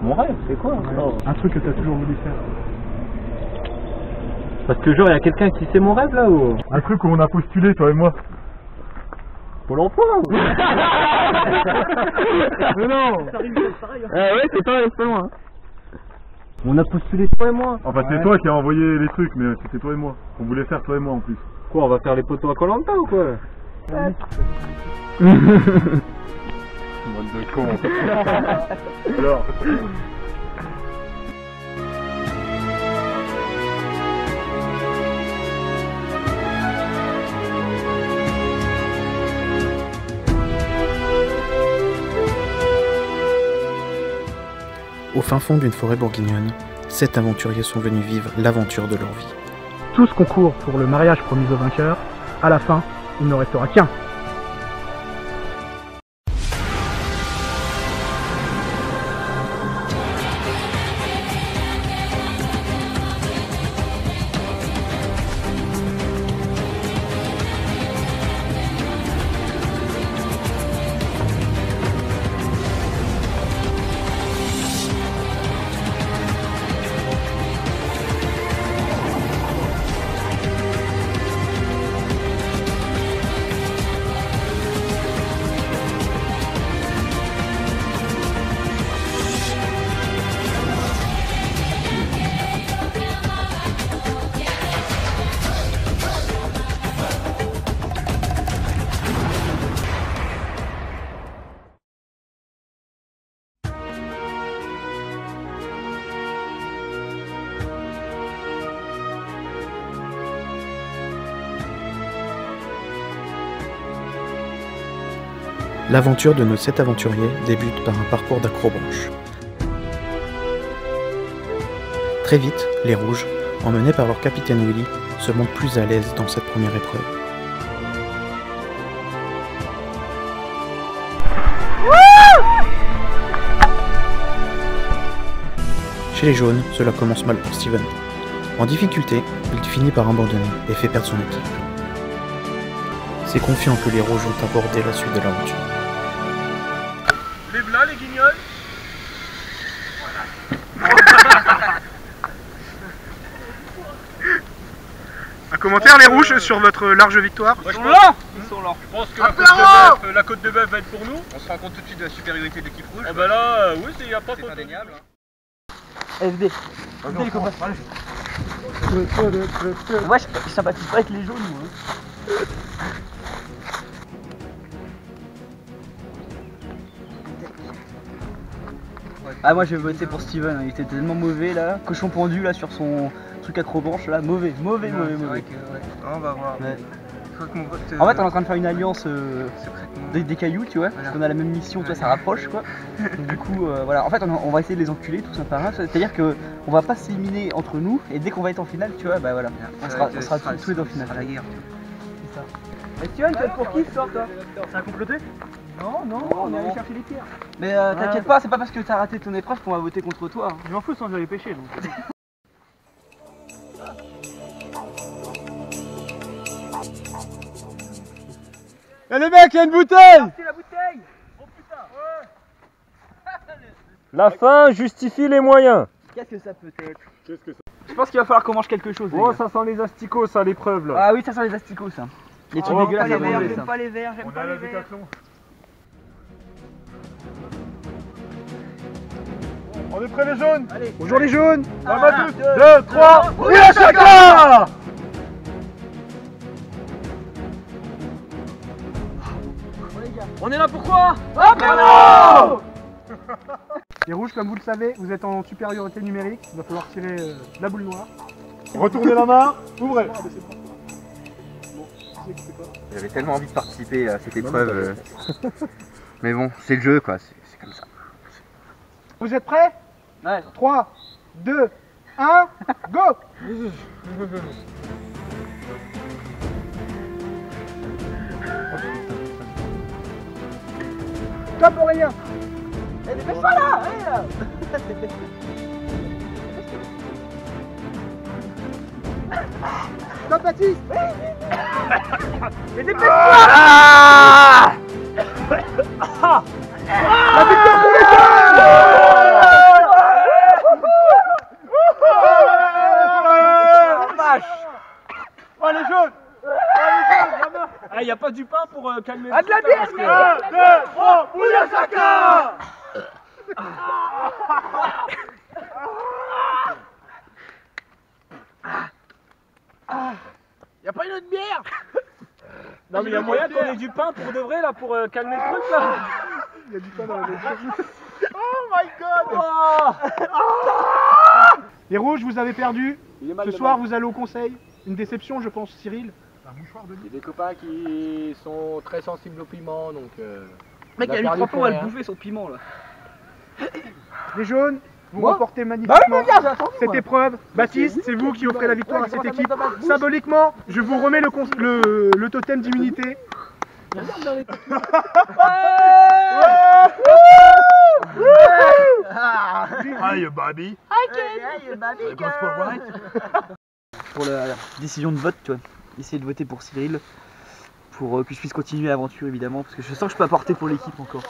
Mon rêve, c'est quoi? Un truc que t'as toujours voulu faire. Parce que genre, il y a quelqu'un qui sait mon rêve là ou? Un truc où on a postulé, toi et moi. Pôle emploi ou? Mais non. Ouais, c'est pas loin. On a postulé toi et moi. Enfin, c'est toi qui as envoyé les trucs, mais c'était toi et moi. On voulait faire toi et moi en plus. Quoi, on va faire les poteaux à Koh-Lanta ou quoi? Mode de con. Alors. Au fin fond d'une forêt bourguignonne, 7 aventuriers sont venus vivre l'aventure de leur vie. Tous concourent pour le mariage promis au vainqueur. À la fin, il n'en restera qu'un. L'aventure de nos 7 aventuriers débute par un parcours d'acrobranche. Très vite, les Rouges, emmenés par leur capitaine Willy, se montrent plus à l'aise dans cette première épreuve. Chez les Jaunes, cela commence mal pour Steven. En difficulté, il finit par abandonner et fait perdre son équipe. C'est confiant que les Rouges vont aborder la suite de l'aventure. Les blas, les guignols. Un commentaire les rouges sur votre large victoire. Ils sont là. Ils sont là. Je pense que la côte de bœuf va être pour nous. On se rend compte tout de suite de la supériorité de l'équipe rouge. Ah bah là, oui, il n'y a pas C'est trop indéniable. FD. FD les copains. Ouais, je sympathise pas avec les jaunes moi. Ah moi je vais voter pour Steven, il était tellement mauvais là, cochon pendu là sur son truc acrobranche là, mauvais. C'est vrai que, ouais. On va voir. Ouais. Je crois que mon vote, En fait on est en train de faire une alliance secrètement. des cailloux tu vois, parce qu'on a la même mission, toi ça rapproche quoi. Donc du coup voilà, en fait on va essayer de les enculer tous un par un, c'est-à-dire que on va pas s'éliminer entre nous et dès qu'on va être en finale tu vois, bah voilà, on sera tous en finale. La guerre. C'est ça. Et Steven, tu es pour qui ce soir toi? C'est un comploté? Non, on est allé chercher les pierres. Mais t'inquiète pas, c'est pas parce que t'as raté ton épreuve qu'on va voter contre toi. Je m'en fous sans j'avais pêché donc. Y'a les mecs, y'a une bouteille. C'est la bouteille. Oh putain. La fin justifie les moyens. Qu'est-ce que ça peut être? Qu'est-ce que ça? Je pense qu'il va falloir qu'on mange quelque chose. Oh, ça sent les asticots, ça, l'épreuve là. Ah oui, ça sent les asticots ça. Les trucs dégueulasses à manger ça. J'aime pas les verres, j'aime On pas a les la verres. décathlon. On est prêts les jaunes? Allez. Bonjour les jaunes. Un, On va tous. 2, 2, 3, oui à chacun. On est là pourquoi? Apéro. Les rouges, comme vous le savez, vous êtes en supériorité numérique. Il va falloir tirer la boule noire. Retournez la main, ouvrez. J'avais tellement envie de participer à cette épreuve. Mais bon, c'est le jeu quoi, c'est comme ça. Vous êtes prêts? Ouais. 3, 2, 1, go! Stop Aurélien! Eh, dépêche-toi là! Allez là! Stop Baptiste! Mais dépêche-toi! La victoire pour les Jaunes! fasse du pain pour calmer Ah, de la bière, que... 1, 2, 3, Bouya Saka. Y'a pas une autre bière? Non mais il y a moyen qu'on ait du pain pour de vrai là, pour calmer le truc là. Il y a du pain dans la voiture. Oh my god. Les rouges, vous avez perdu. Il est mal, Ce le soir, mal. vous allez au conseil. Une déception, je pense, Cyril. Il y a des copains qui sont très sensibles au piment donc... Mec, on a il y a perdu 3 pour fois, on va rien. le bouffer son piment là. Les jaunes, vous Moi remportez magnifiquement regarde, j'ai attendu, cette moi. épreuve. Baptiste, c'est vous qui offrez la victoire à Ouais, cette comment ça équipe. met dans ma bouche? Symboliquement, je vous remets le totem d'immunité. Aïe, baby. Pour la décision de vote, tu vois, essayer de voter pour Cyril, pour que je puisse continuer l'aventure évidemment, parce que je sens que je peux apporter pour l'équipe encore.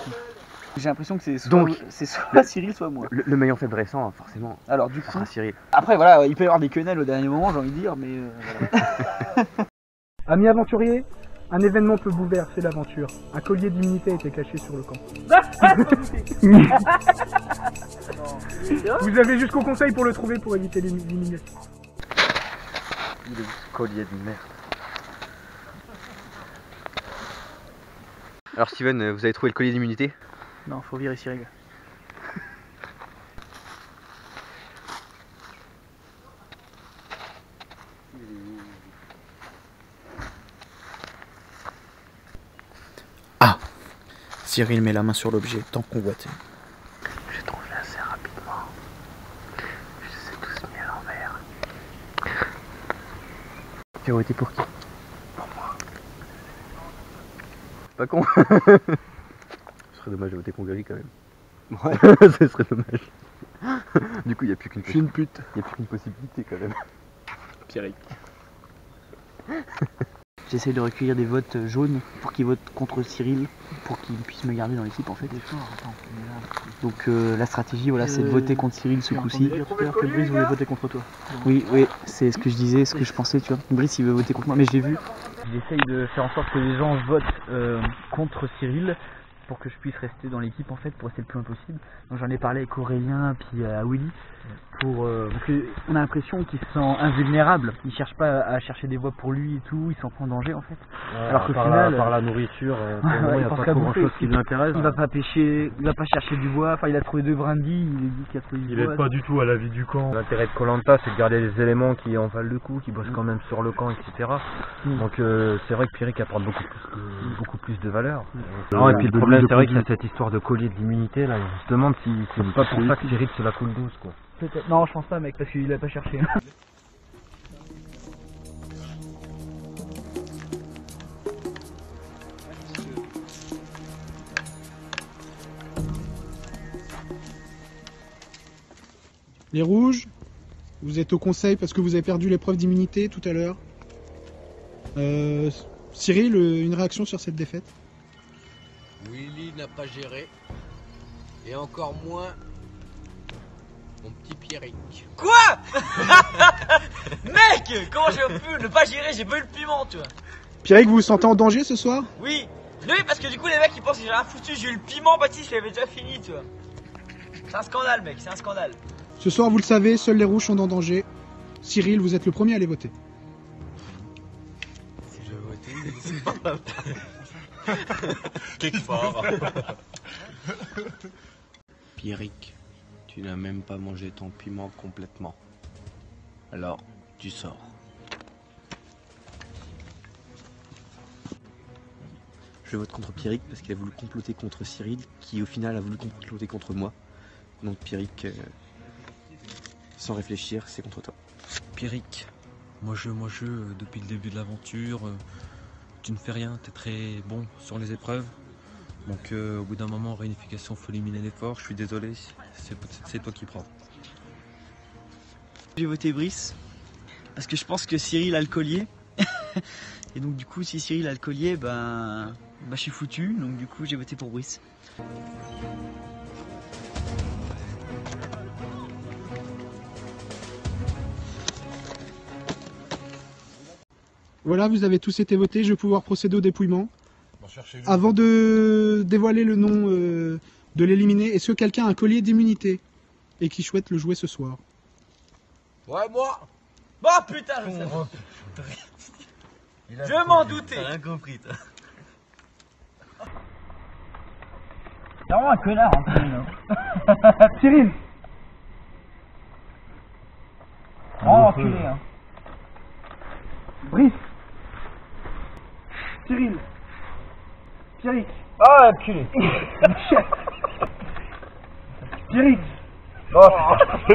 J'ai l'impression que c'est soit Cyril, soit moi. Le maillon faible récent, forcément, Alors du ça coup, sera Cyril. après voilà, il peut y avoir des quenelles au dernier moment, j'ai envie de dire, mais voilà. Amis aventuriers, un événement peut bouleverser l'aventure. Un collier d'immunité a été caché sur le camp. Vous avez jusqu'au conseil pour le trouver pour éviter l'élimination. Il est où ce collier de merde? Alors Steven, vous avez trouvé le collier d'immunité? Non, faut virer Cyril. Ah! Cyril met la main sur l'objet tant convoité. J'ai trouvé assez rapidement. Je sais tous mis à l'envers. Tu as voté pour qui? Pour moi. Pas con. Ce serait dommage de voter contre Gary quand même. Ouais. Ce serait dommage. Du coup, il n'y a plus qu'une pute. Il n'y a plus qu'une possibilité quand même. Pierrick. J'essaie de recueillir des votes jaunes pour qu'ils votent contre Cyril, pour qu'il puisse me garder dans l'équipe en fait. Donc la stratégie, voilà, c'est de voter contre Cyril ce coup-ci. Que Brice voulait voter contre toi. Oui, oui, c'est ce que je disais, ce que je pensais, tu vois. Brice il veut voter contre moi, mais j'ai vu. J'essaye de faire en sorte que les gens votent contre Cyril pour que je puisse rester dans l'équipe en fait, pour rester le plus loin possible. Donc j'en ai parlé avec Aurélien puis à Willy pour parce que on a l'impression qu'il se sent invulnérable. Il cherche pas à chercher des voix pour lui et tout, il s'en prend en danger en fait. Alors qu'au final, par la nourriture, pour le moment, il n'y a pense pas qu'à trop grand bouffer. chose qui l'intéresse. Il va pas pêcher, il va pas chercher du bois, enfin il a trouvé 2 brindilles, il dit qu'il a trouvé du Il bois. aide pas du tout à la vie du camp. L'intérêt de Koh-Lanta, c'est de garder les éléments qui en valent le coup, qui bossent quand même sur le camp, etc. Donc c'est vrai que Pierrick apporte beaucoup plus de valeur. Non, et puis le problème, c'est vrai qu'il y a cette histoire de collier de l'immunité là. On se demande si c'est pas pour ça que Pierrick se la coule douce quoi. Peut-être. Non, je pense pas mec, parce qu'il a pas cherché. Les rouges, vous êtes au conseil parce que vous avez perdu l'épreuve d'immunité tout à l'heure. Cyril, une réaction sur cette défaite? Willy n'a pas géré. Et encore moins mon petit Pierrick. Quoi? Mec, comment j'ai pu ne pas gérer? J'ai pas eu le piment, tu vois. Pierrick, vous vous sentez en danger ce soir? Oui, parce que du coup les mecs ils pensent que j'ai rien foutu, j'ai eu le piment, Baptiste il avait déjà fini, tu vois. C'est un scandale mec, c'est un scandale. Ce soir, vous le savez, seuls les rouges sont en danger. Cyril, vous êtes le premier à aller voter. Si je votais, c'est pas quelque part. Pierrick, tu n'as même pas mangé ton piment complètement. Alors, tu sors. Je vote contre Pierrick parce qu'il a voulu comploter contre Cyril, qui au final a voulu comploter contre moi. Donc Pierrick, sans réfléchir, c'est contre toi. Pierrick, moi je, depuis le début de l'aventure, tu ne fais rien, tu es très bon sur les épreuves. Donc au bout d'un moment, réunification, il faut éliminer l'effort, je suis désolé, c'est toi qui prends. J'ai voté Brice, parce que je pense que Cyril a le collier. Et donc du coup, si Cyril a le collier, ben je suis foutu, donc du coup j'ai voté pour Brice. Voilà, vous avez tous été votés, je vais pouvoir procéder au dépouillement. Avant de dévoiler le nom de l'éliminé, est-ce que quelqu'un a un collier d'immunité et qui souhaite le jouer ce soir? Ouais, moi. Oh putain, je sais. Je m'en doutais. T'as rien compris, toi. C'est vraiment un connard, hein. Cyril. Oh, enculé, hein. Brice. Cyril. Pierrick. Oh, enculé. Pierrick. Oh.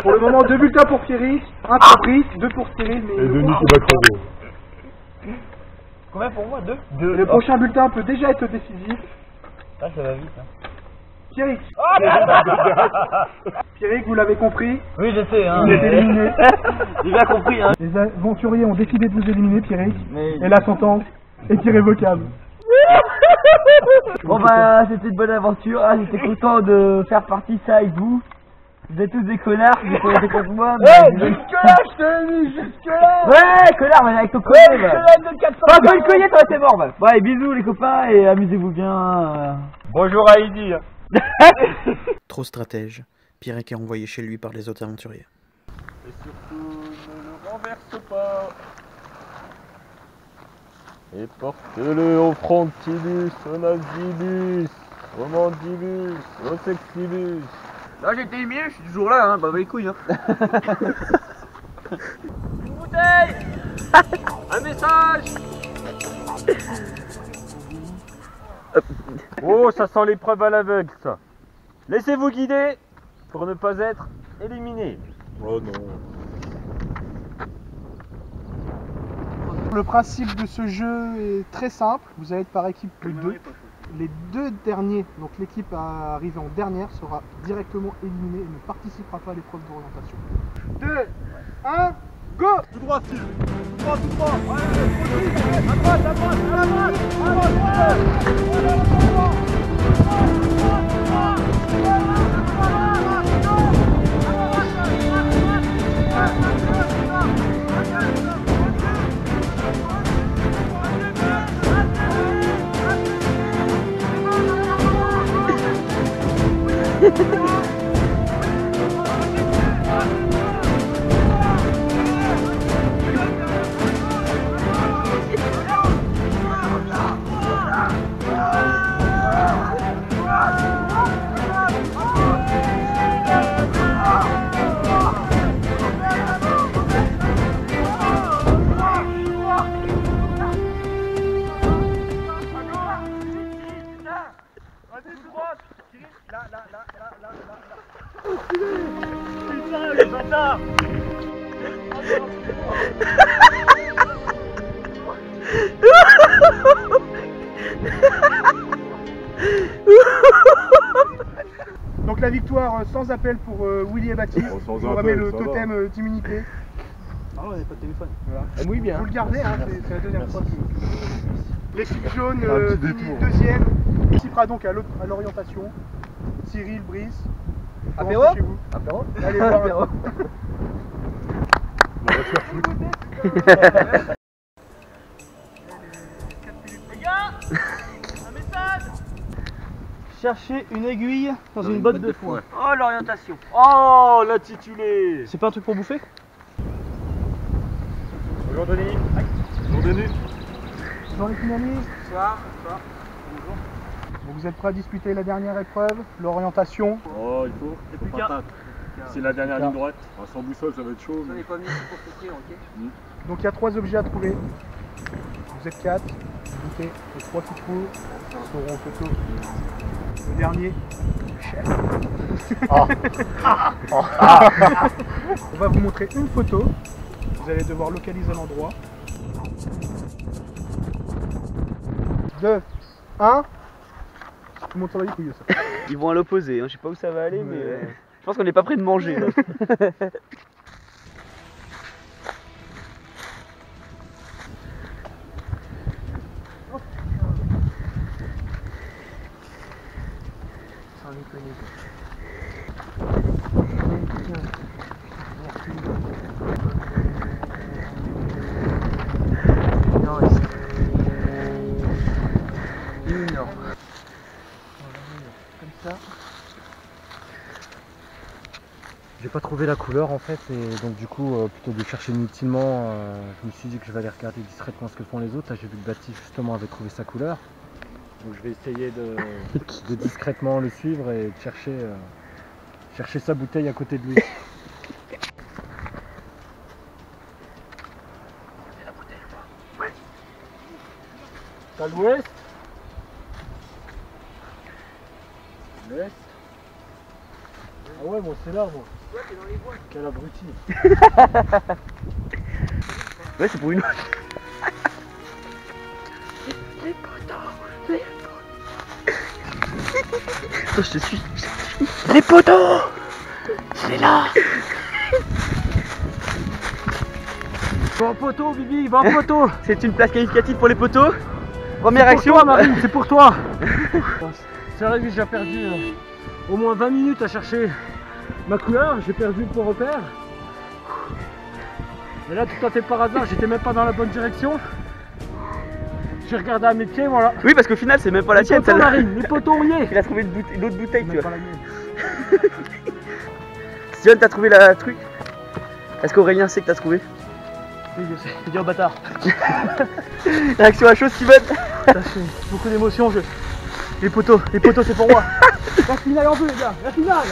Pour le moment, 2 bulletins pour Pierrick, 1 pour Brice, 2 pour Cyril. Mais Et Denis qui va crever. Combien pour moi? 2? Le prochain bulletin peut déjà être décisif. Ah, ça va vite, hein. Pierrick. Pierrick, vous l'avez compris. Oui, je sais, hein. Il est éliminé. J'ai bien compris, hein. Les aventuriers ont décidé de vous éliminer, Pierrick. Et la sentence est irrévocable. Bon bah, c'était une bonne aventure. Ah, j'étais content de faire partie de ça avec vous. Vous êtes tous des connards, vous êtes restés contre moi. Jusque-là, je te l'ai mis, jusque-là. Ouais, connard, mais avec ton collier. Jusque-là, de 400. Enfin, le collier, toi, t'es mort, bah. Ouais, bisous, les copains, et amusez-vous bien. Bonjour à Heidi. Trop stratège, Pierrick est envoyé chez lui par les autres aventuriers. Et surtout, ne le renverse pas. Et porte-le au frontibus, au nasibus, au mandibus, au sexibus. Là, j'ai été éliminé, je suis toujours là, hein. Bah, les couilles, hein. Une bouteille. Un message. Oh, ça sent l'épreuve à l'aveugle, ça. Laissez-vous guider pour ne pas être éliminé. Oh non. Le principe de ce jeu est très simple. Vous allez être par équipe de 2. Les 2 derniers, donc l'équipe arrivée en dernière, sera directement éliminée et ne participera pas à l'épreuve d'orientation. 2, 1, go! Tout droit, Steve. Tout droit, tout droit. Allez, à droite, à droite, à droite, à droite. Donc la victoire sans appel pour Willy et Baptiste. Sans vous appel, remet le ça totem d'immunité. Ah, on n'a pas de téléphone. Voilà. Elle mouille bien. Vous le gardez, hein, c'est la deuxième fois que... L'équipe jaune Un petit finit détour. deuxième. Participera donc à l'orientation. Cyril, Brice. Apéro chez vous. Apéro. Allez voir. Apéro. On va se faire foutre. Les gars, un message. Chercher une aiguille dans une botte de foin. Oh, l'orientation. Oh, l'intitulé. C'est pas un truc pour bouffer? Bonjour Denis. Bonjour Denis. Bonjour les finalistes. Bonsoir. Donc vous êtes prêts à disputer la dernière épreuve, l'orientation. Oh, il faut. plus patate. C'est la dernière ligne droite. Ah, sans boussole, ça va être chaud. On n'est pas venu pour s'écrire, ok? Donc il y a 3 objets à trouver. Vous êtes 4. Goûtez. Les 3 qui trouvent seront en photo. Le dernier. Chef. On va vous montrer une photo. Vous allez devoir localiser l'endroit. 2, 1. Je monte sur les couilles ça. Ils vont à l'opposé, hein. Je sais pas où ça va aller, mais je pense qu'on n'est pas prêt de manger. Là. Non, J'ai pas trouvé la couleur en fait, et donc du coup, plutôt que de chercher inutilement, je me suis dit que je vais aller regarder discrètement ce que font les autres. Là j'ai vu que Baptiste justement avait trouvé sa couleur. Donc je vais essayer de discrètement le suivre et de chercher sa bouteille à côté de lui. T'as l'ouest? L'est? Ah ouais, moi c'est là, moi. Ouais, t'es dans les bois. Quel abruti. Ouais, c'est pour une autre. Les potos, les Attends, je te suis. Les potos, il est là. Va en poteau, Bibi, va en poteau. C'est une place qualificative pour les poteaux. Première action. Pour toi, Marine, c'est pour toi. C'est vrai que j'ai perdu au moins 20 minutes à chercher ma couleur, j'ai perdu le point repère. Et là, tout à fait par hasard, j'étais même pas dans la bonne direction. J'ai regardé à mes pieds, voilà. Oui, parce qu'au final, c'est même pas la tienne, celle-là. Marine, les poteaux, on y est. Il a trouvé une autre bouteille, tu vois. Pas la mienne. Steven, t'as trouvé la truc? Est-ce qu'Aurélien sait que t'as trouvé? Oui, je sais. Dis au bâtard. Réaction à chaud, Steven. C'est beaucoup d'émotions. Les poteaux, c'est pour moi. La finale en bleu, les gars. La finale.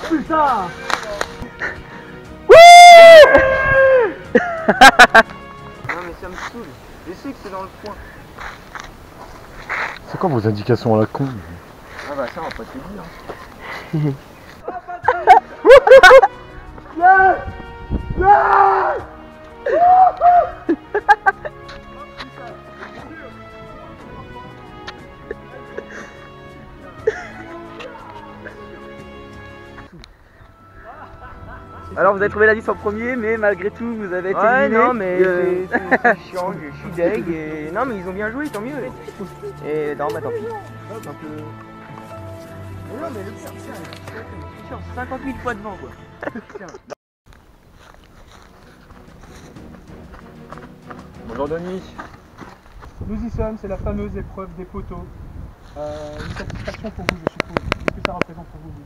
Putain. Non mais ça me saoule, je sais que c'est dans le coin. C'est quoi vos indications à la con? Ah bah ça on va pas te le dire. Alors vous avez trouvé la liste en premier, mais malgré tout vous avez été Ouais éliminé. non mais c'est chiant, je suis deg et... Non mais ils ont bien joué, tant mieux. Et non bah tant pis. Donc, non mais le pire, c'est sûr, 50 000 fois devant quoi. Bonjour Denis. Nous y sommes, c'est la fameuse épreuve des poteaux. Une satisfaction pour vous, je suppose. Qu'est-ce que ça représente pour vous, Billy?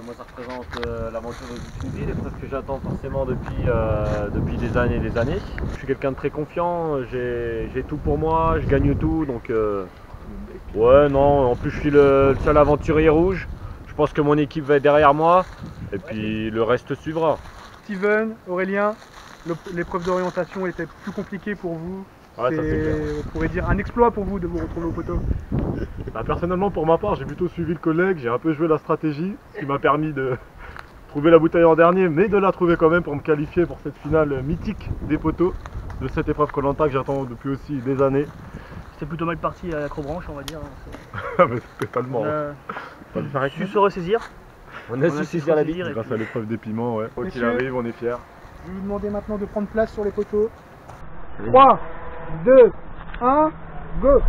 Moi ça représente l'aventure de toute une vie, l'épreuve que j'attends forcément depuis des années et des années. Je suis quelqu'un de très confiant, j'ai tout pour moi, je gagne tout, donc ouais non, en plus je suis le seul aventurier rouge. Je pense que mon équipe va être derrière moi et puis le reste suivra. Steven, Aurélien, l'épreuve d'orientation était plus compliquée pour vous. Ouais, ça, c'est clair. On pourrait dire un exploit pour vous de vous retrouver au poteau. Personnellement, pour ma part, j'ai plutôt suivi le collègue, j'ai un peu joué la stratégie, ce qui m'a permis de trouver la bouteille en dernier, mais de la trouver quand même pour me qualifier pour cette finale mythique des poteaux de cette épreuve Koh-Lanta que j'attends depuis aussi des années. C'est plutôt mal parti à l'acrobranche, on va dire. Mais totalement. On a su se ressaisir. On a su saisir la bille. Grâce à l'épreuve des piments, ouais. Quoi qu'il arrive, on est fiers. Je vais vous demander maintenant de prendre place sur les poteaux. 3, 2, 1, go!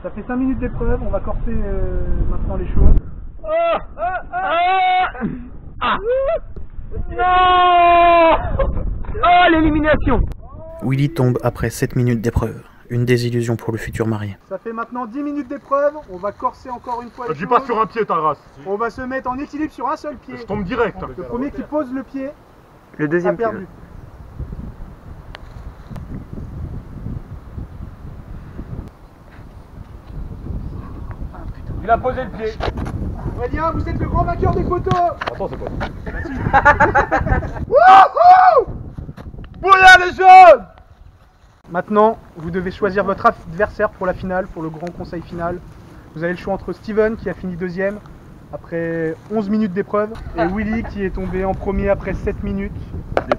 Ça fait 5 minutes d'épreuve, on va corser maintenant les choses. Oh l'élimination. Willy tombe après 7 minutes d'épreuve. Une désillusion pour le futur marié. Ça fait maintenant 10 minutes d'épreuve, on va corser encore une fois les Je choses. dis pas sur un pied, ta race. On va se mettre en équilibre sur un seul pied. Je tombe direct. Le premier qui pose le pied Le a deuxième perdu. Il a posé le pied. Aurélien, vous êtes le grand vainqueur des poteaux. Attends, c'est pas. Wouhou! Bouillard les jaunes! Maintenant, vous devez choisir votre adversaire pour la finale, pour le grand conseil final. Vous avez le choix entre Steven, qui a fini deuxième après 11 minutes d'épreuve, et Willy, qui est tombé en premier après 7 minutes.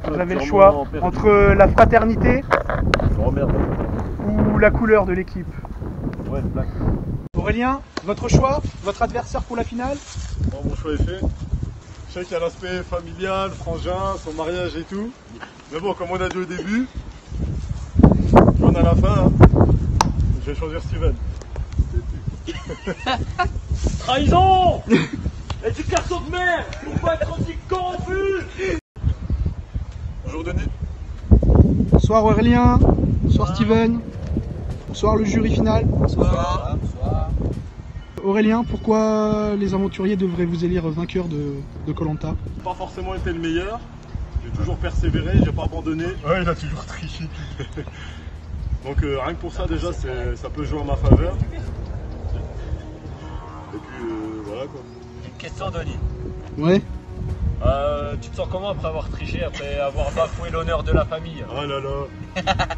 Vous avez le choix entre la fraternité ou la couleur de l'équipe. Ouais, black. Aurélien, votre choix, votre adversaire pour la finale? Bon, mon choix est fait. Je sais qu'il y a l'aspect familial, frangin, son mariage et tout. Mais bon, comme on a dit au début, on a la fin. Hein. Je vais choisir Steven. Trahison. Et du carton de mer pour pas être aussi corrompu. Bonjour Denis. Bonsoir Aurélien. Bonsoir Steven. Bonsoir le jury final. Bonsoir. Aurélien, pourquoi les aventuriers devraient vous élire vainqueur de Koh-Lanta? J'ai pas forcément été le meilleur, j'ai toujours persévéré, j'ai pas abandonné. Ouais, il a toujours triché. Donc rien que pour ça déjà, ça peut jouer en ma faveur. Et puis voilà quoi. Une question Denis. Ouais. Tu te sens comment après avoir triché, après avoir bafoué l'honneur de la famille? Ah là là.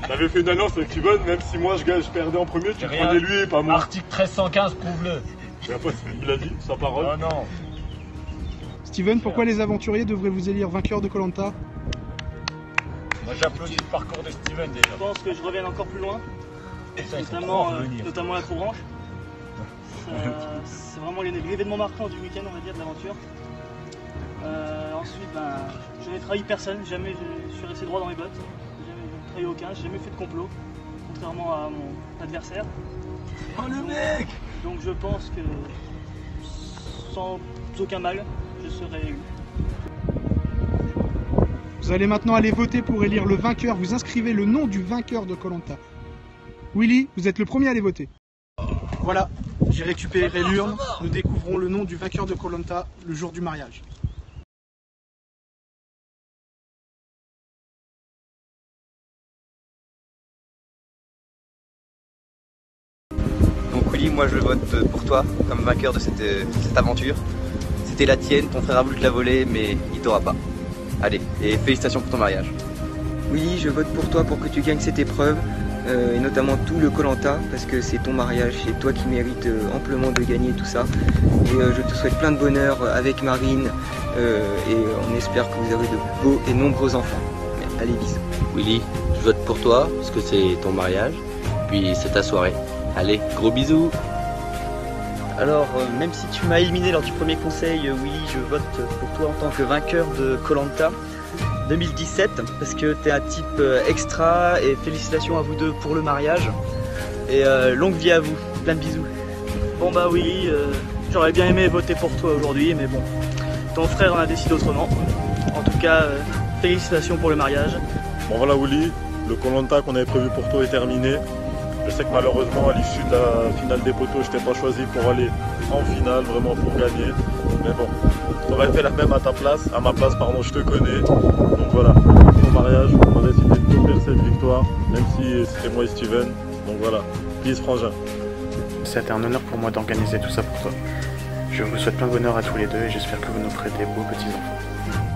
T'avais fait une annonce avec Steven, même si moi je perdais en premier, tu prenais lui et pas moi. Article 1315, prouve-le. Il l'a dit, sa parole. Oh non. Steven, pourquoi les aventuriers devraient vous élire vainqueur de Koh-Lanta? Moi j'applaudis le parcours de Steven déjà. Je pense que je revienne encore plus loin, notamment la Trop-Branche. C'est vraiment l'événement marquant du week-end, on va dire, de l'aventure. Ensuite, je n'ai trahi personne, jamais je suis resté droit dans les bottes, jamais je n'ai trahi aucun, j'ai jamais fait de complot, contrairement à mon adversaire. Oh le mec! Donc je pense que sans aucun mal, je serai élu. Vous allez maintenant aller voter pour élire le vainqueur. Vous inscrivez le nom du vainqueur de Koh-Lanta. Willy, vous êtes le premier à aller voter. Voilà, j'ai récupéré l'urne. Nous découvrons le nom du vainqueur de Koh-Lanta le jour du mariage. Donc Willy, moi je vote pour toi comme vainqueur de cette aventure. C'était la tienne, ton frère a voulu te la voler, mais il t'aura pas. Allez, et félicitations pour ton mariage. Oui, je vote pour toi pour que tu gagnes cette épreuve, et notamment tout le Koh-Lanta, parce que c'est ton mariage, c'est toi qui mérites amplement de gagner tout ça. Et je te souhaite plein de bonheur avec Marine, et on espère que vous aurez de beaux et nombreux enfants. Allez, bisous. Willy, je vote pour toi, parce que c'est ton mariage, puis c'est ta soirée. Allez, gros bisous. Alors, même si tu m'as éliminé lors du premier conseil, Willy, je vote pour toi en tant que vainqueur de Koh-Lanta 2017, parce que tu es un type extra, et félicitations à vous deux pour le mariage. Et longue vie à vous, plein de bisous. Bon bah Willy, j'aurais bien aimé voter pour toi aujourd'hui, mais bon, ton frère en a décidé autrement. En tout cas, félicitations pour le mariage. Bon voilà Willy, le Koh-Lanta qu'on avait prévu pour toi est terminé. Je sais que malheureusement à l'issue de la finale des poteaux, je t'ai pas choisi pour aller en finale, vraiment pour gagner. Mais bon, j'aurais fait la même à ma place, pardon, je te connais. Donc voilà, pour mon mariage, on a décidé de t'offrir cette victoire, même si c'était moi et Steven. Donc voilà, peace frangin. C'était un honneur pour moi d'organiser tout ça pour toi. Je vous souhaite plein de bonheur à tous les deux et j'espère que vous nous ferez des beaux petits enfants.